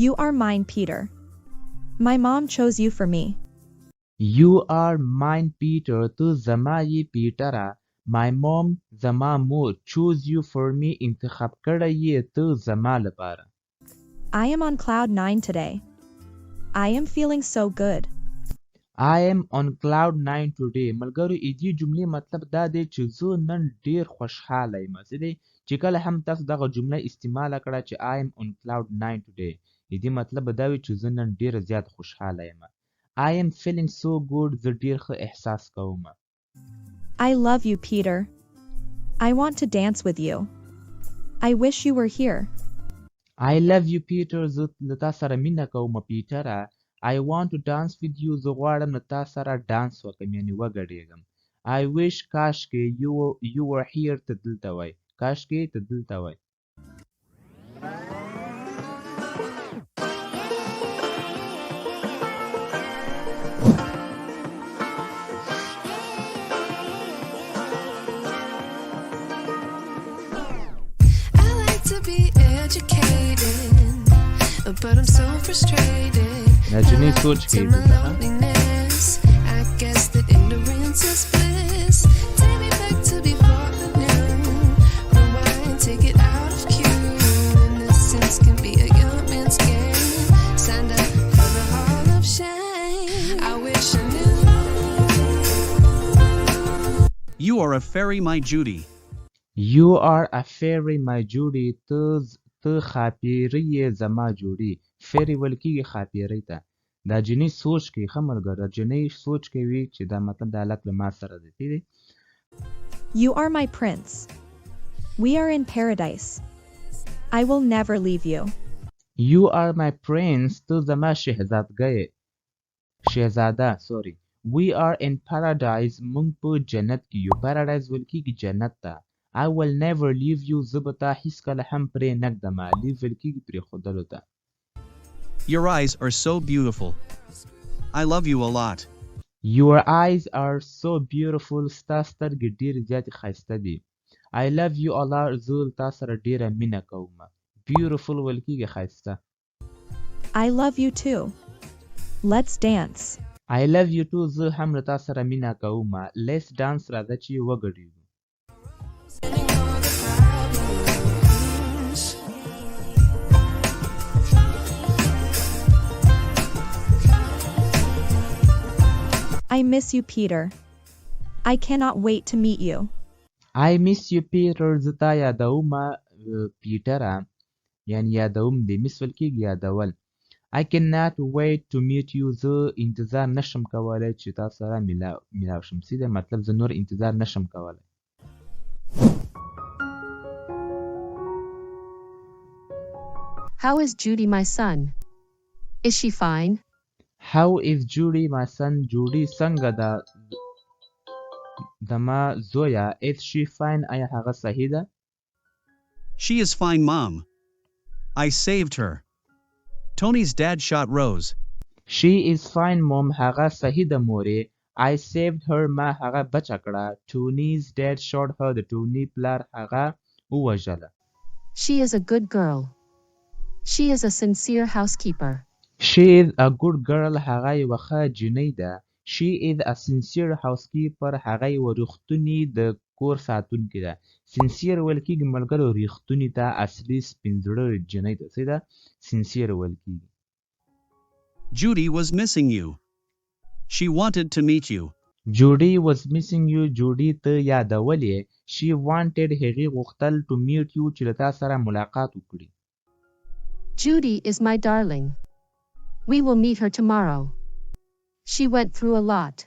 You are mine, Peter. My mom chose you for me. You are mine, Peter. Tu zama ye Peter. My mom zama mor choose you for me. انتخاب کړی یې ته زما لپاره. I am on cloud 9 today. I am feeling so good. I am on cloud 9 today. ملګرو دې جملې مطلب دا دی چې زه نن ډیر خوشحاله یم. څه دی چې کله هم تاسو دغه جمله استعمال کړه چې I am on cloud 9 today دې مطلب دا وي چې زه نن ډیر زیات خوشحاله یم. I am feeling so good. زه ډیر ښه احساس کوم. I love you, Peter. I want to dance with you. I wish you were here. I love you, Peter. زه له تا سره مینه کوم پیټره. I want to dance with you. زه غواړم له تا سره ډانس وکړم یعنې وګډېږم. I wish کاشکې you were here ته دلته وای. کاشکې ته دلته وای. But I'm so frustrated. نجنی سوچ کې To my loneliness, I guess that ignorance is bliss. Take me back to before I knew. Rewind, take it out of cue. Innocence can be a young man's game. Signed up for the hall of shame. I wish I knew. You are a fairy, my Judy. You are a fairy, my Judy. ته خاپیری یې زما جوړي. فیری ویل کېږي خاپیرۍ ته. دا جنۍ سوچ کوي ښه ملګره. جنۍ سوچ کوي چې دا مطلب د هلک له ما سره دی. You are my prince. We are in paradise. I will never leave you. You are my prince. ته زما شهزاده. We are in paradise. موږ په جنت کې یو. paradise ویل کېږي جنت ته. I will never leave you. زه به تا هیڅکله هم پرې نه ږدم. لیو ویل کېږي پرېښودلو ته. Your eyes are so beautiful. I love you a lot. Your eyes are so beautiful. ستا سترګې ډېرې زیاتې ښایسته دي. I love you a lot. زه تا سره ډېره مینه کوم. Beautiful ویل کېږي ښایسته. I love you too. Let's dance. I love you too. زه هم له تا سره مینه کوم. Let's dance. راځه چې وګډېږو. I miss you, Peter. I cannot wait to meet you. I miss you, Peter. زه تا یادوم پیټره. یعنې یادوم دې miss ویل کېږي یادول. I cannot wait to meet you. زه انتظار نشم کولی چې تا سره میلاو شم. سیده مطلب زه نور انتظار نشم کولی. How is Judy, my son? Is she fine? How is Judy, my son? Judy څنګه ده زما زویه. Is she fine? آیا هغه صحیح ده؟ She is fine, Mom. I saved her. Tony's dad shot Rose. She is fine, Mom. هغه صحیح ده مورې. I saved her. ما هغه بچه کړه. Tony's dad shot her. د ټوني پلار هغه ووژله. She is a good girl. She is a sincere housekeeper. She is a good girl. هغه یوه ښه جنۍ ده. She is a sincere housekeeper. هغه یوه رښتونې د کور ساتونکې ده. Sincere ویل کېږي ملګرو رښتونې ته اصلي سپین زړه جنۍ ته څه ده sincere ویل کېږي. Judy was missing you. She wanted to meet you. Judy was missing you. Judy ته یادولې. She wanted هغې غوښتل to meet you چې له تا سره ملاقات وکړي. Judy is my darling. We will meet her tomorrow. She went through a lot.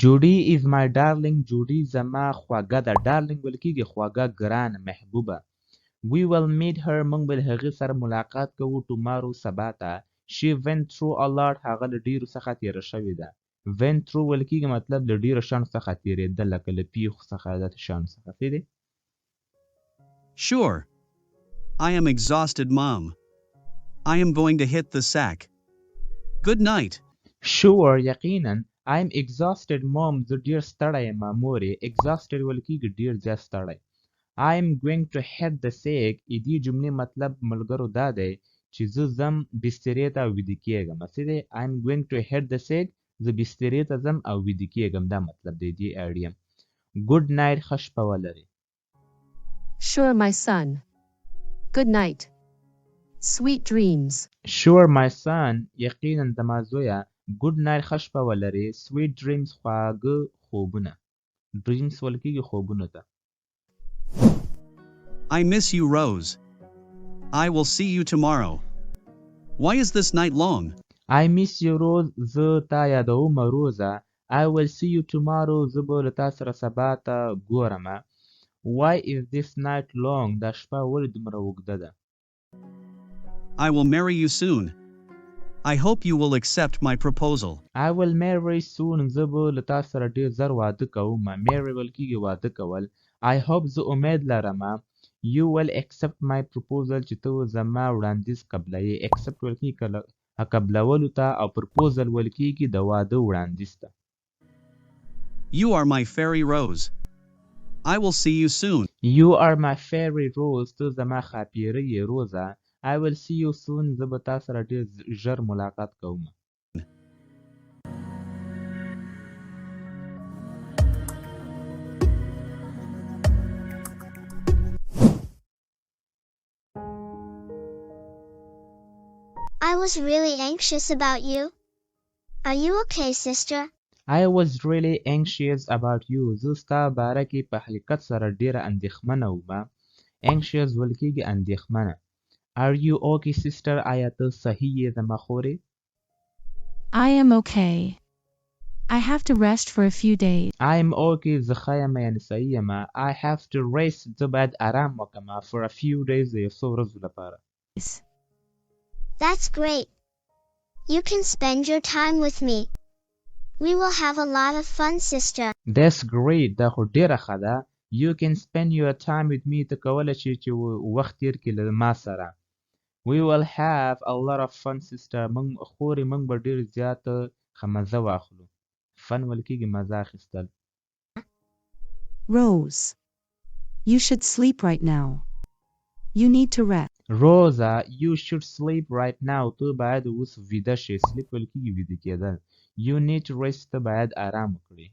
Judy is my darling. Judy زما خواږه ده. darling ویل کېږي خواږه ګرانه محبوبه. We will meet her. موږ به له هغې سره ملاقات کوو tomorrow سبا ته. She went through a lot. هغه له ډېرو څخه تېره شوې ده. went through ویل کېږي مطلب له ډېرو شیانو څخه تېرېدل لکه له پیښو څخه داسې شیانو څخه ښه دی. Sure. I am exhausted, Mom. I am going to hit the sack. Good night. Sure. یقینا. I am exhausted, Mom. زه ډېر ستړی یم مورې. exhausted ویل کېږي ډېر زیات ستړی. I am going to hit the sack. دې جملې مطلب ملګرو دا دی چې زه ځم بسترې ته او ویده کېږم. څه دی I'm going to hit the bed. زه بسترې ته ځم او ویده کېږم. دا مطلب دی دې اړیم. Good night ښه شپه ولرئ. Sure, my son. Good night. Sweet dreams. Sure my son یقینا زما زویه. Good night ښه شپه ولرئ. Sweet dreams خواږه خوبونه. Dreams ویل کېږي خوبونو ته. I miss you, Rose. I will see you tomorrow. Why is this night long? I miss you Rose. زه تا یادوم روزه. I will see you tomorrow. زه به له تا سره سبا ته ګورم. Why is this night long? دا شپه ولې دومره اوږده ده؟ I will marry you soon. I hope you will accept my proposal. I will marry soon. زه به له تا سره ډېر ژر واده کوم. Marry ویل کېږي واده کول. I hope زه امید لرم you will accept my proposal چې ته زما وړاندیز قبلوي. accept ویل کېږي قبلولو ته او proposal ویل کېږي د واده وړاندیز ته. You are my fairy Rose. I will see you soon. You are my fairy Rose. ته زما ښاپېرۍ یې روزه. I will see you soon. زه به تا سره ډېر ژر ملاقات کوم. I was really anxious about you. Are you okay, sister? I was really anxious about you. زه ستا باره کې په حقیقت سره ډېره اندېښمنه وم. Anxious ویل کېږي اندېښمنه. Are you okay, sister? آیا ته صحیح یې زما خورې؟ I am okay. I have to rest for a few days. I am okay. زه ښه یم یعنې صحیح یم. I have to rest. زه باید آرام وکړم for a few days د یو څو ورځو لپاره. That's great. You can spend your time with me. We will have a lot of fun, sister. That's great. دا خو ډېره ښه ده. You can spend your time with me. ته کولی شې چې وخت تېر کړې له ما سره. We will have a lot of fun, sister. خورې موږ به ډېر زیاته ښه مزه واخلو. فن ویل کېږي مزه اخیستل. Rose, you should sleep right now. You need to rest. Rosa, you should sleep right now. ته باید اوس ویده شې. sleep ویل کېږي ویده کېدل. You need to rest. ته باید آرام وکړې.